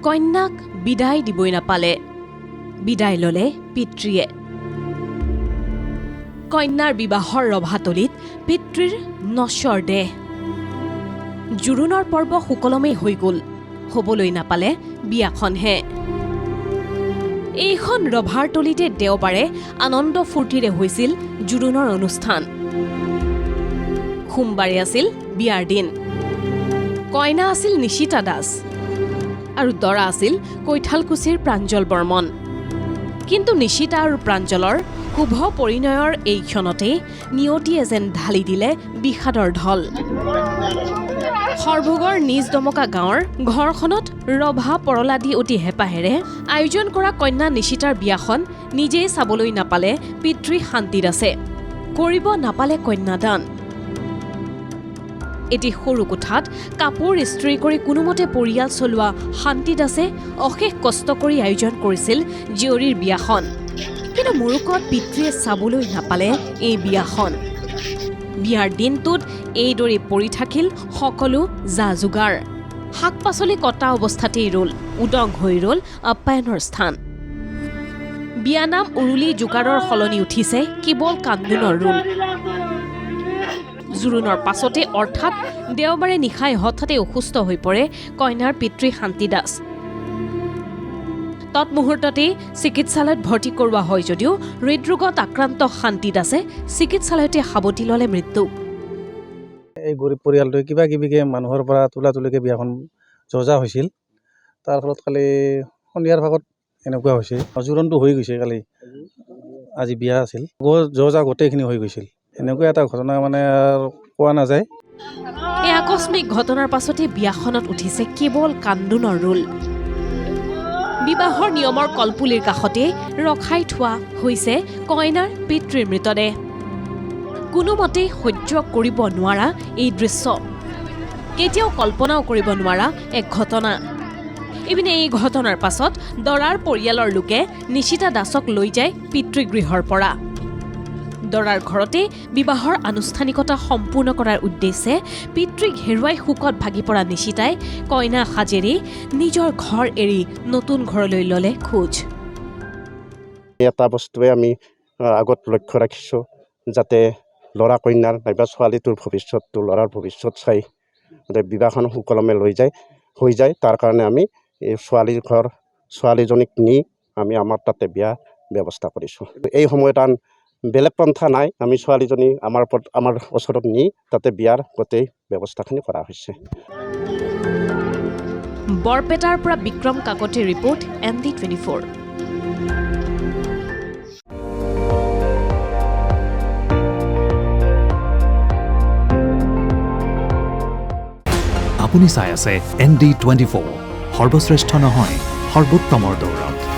কন্যাক বিদায় দিবই নাপালে, বিদায় ললে পিতৃয়ে। কন্যাৰ বিবাহৰ ৰভাতলিত পিতৃৰ নশ্বৰ দেহ। জোৰোণৰ পৰ্ব সুকলমেই হৈ গ'ল, হ'বলৈ নাপালে বিয়াখনহে। এইখন ৰভাৰ তলিতে দেওবাৰে আনন্দ ফূৰ্তিৰে হৈছিল জোৰোণৰ অনুষ্ঠান। সোমবাৰে আছিল বিয়াৰ দিন। কইনা আছিল নিশিতা দাস আৰু দৰা আছিল কৈঠালকুছিৰ প্ৰাঞ্জল বৰ্মন। কিন্তু নিশিতা আৰু প্ৰাঞ্জলৰ শুভ পৰিণয়ৰ এই ক্ষণতেই নিয়তিয়ে যেন ঢালি দিলে বিষাদৰ ঢল। সৰভোগৰ নিজ দমকা গাঁৱৰ ঘৰখনত ৰভা পৰলা দি অতি হেঁপাহেৰে আয়োজন কৰা কন্যা নিশিতাৰ বিয়াখন নিজেই চাবলৈ নাপালে পিতৃ শান্তিদাসে, কৰিব নাপালে কন্যাদান। এটি সৰু কোঠাত কাপোৰ ইস্ত্ৰি কৰি কোনোমতে পৰিয়াল চলোৱা শান্তিদাসে অশেষ কষ্ট কৰি আয়োজন কৰিছিল জীয়ৰীৰ বিয়াখন। কিন্তু মূৰকত পিতৃয়ে চাবলৈ নাপালে এই বিয়াখন। বিয়াৰ দিনটোত এইদৰে পৰি থাকিল সকলো যা যোগাৰ। শাক পাচলি কটা অৱস্থাতেই ৰ'ল, উদং হৈ ৰ'ল আপ্যায়নৰ স্থান। বিয়ানাম উৰুলি যোগাৰৰ সলনি উঠিছে কেৱল কান্দোনৰ ৰোল। জোৰোণৰ পাছতে অৰ্থাৎ দেওবাৰে নিশাই হঠাতে অসুস্থ হৈ পৰে কইনাৰ পিতৃ শান্তি দাস। তৎমুহূৰ্ততেই চিকিৎসালয়ত ভৰ্তি কৰোৱা হয় যদিও হৃদৰোগত আক্ৰান্ত শান্তি দাসে চিকিৎসালয়তে সাৱটি ল'লে মৃত্যু। এই গৰীব পৰিয়ালটোৱে কিবা কিবিকে মানুহৰ পৰা তোলা তুলিকে বিয়াখন যজা হৈছিল। তাৰ ফলত কালি সন্ধিয়াৰ ভাগত এনেকুৱা হৈছে। জোৰোণটো হৈ গৈছে, কালি আজি বিয়া আছিল, যজা গোটেইখিনি হৈ গৈছিল। এনেকুৱা এটা ঘটনা মানে কোৱা নাযায়। এই আকস্মিক ঘটনাৰ পাছতে বিয়াখনত উঠিছে কেৱল কান্দোনৰ ৰোল। বিবাহৰ নিয়মৰ কলপুলিৰ কাষতে ৰখাই থোৱা হৈছে কইনাৰ পিতৃৰ মৃতদেহ। কোনোমতেই সহ্য কৰিব নোৱাৰা এই দৃশ্য, কেতিয়াও কল্পনাও কৰিব নোৱাৰা এক ঘটনা। ইপিনে এই ঘটনাৰ পাছত দৰাৰ পৰিয়ালৰ লোকে নিশিতা দাসক লৈ যায় পিতৃগৃহৰ পৰা। দৰাৰ ঘৰতে বিবাহৰ আনুষ্ঠানিকতা সম্পূৰ্ণ কৰাৰ উদ্দেশ্যে পিতৃক হেৰুৱাই শোকত ভাগি পৰা নিশিতাই কইনা সাজেৰে নিজৰ ঘৰ এৰি নতুন ঘৰলৈ ল'লে খোজ। এটা বস্তুৱে আমি আগত লক্ষ্য ৰাখিছোঁ, যাতে ল'ৰা কন্যাৰ নাইবা ছোৱালীটোৰ ভৱিষ্যতটো ল'ৰাৰ ভৱিষ্যত চাই যাতে বিবাহখন সুকলমে হৈ যায়। তাৰ কাৰণে আমি এই ছোৱালীৰ ঘৰ ছোৱালীজনীক নি আমি আমাৰ তাতে বিয়া ব্যৱস্থা কৰিছোঁ। এই সময়ত আন বেলেগ পন্থা নাই, আমি ছোৱালীজনী আমাৰ ওচৰত নি তাতে বিয়াৰ গোটেই ব্যৱস্থাখিনি কৰা হৈছে। বৰপেটাৰ পৰা বিক্ৰম কাকতি ৰিপৰ্ট ND24। আপুনি চাই আছে ND24, সৰ্বশ্ৰেষ্ঠ নহয় সৰ্বোত্তমৰ দৌৰত।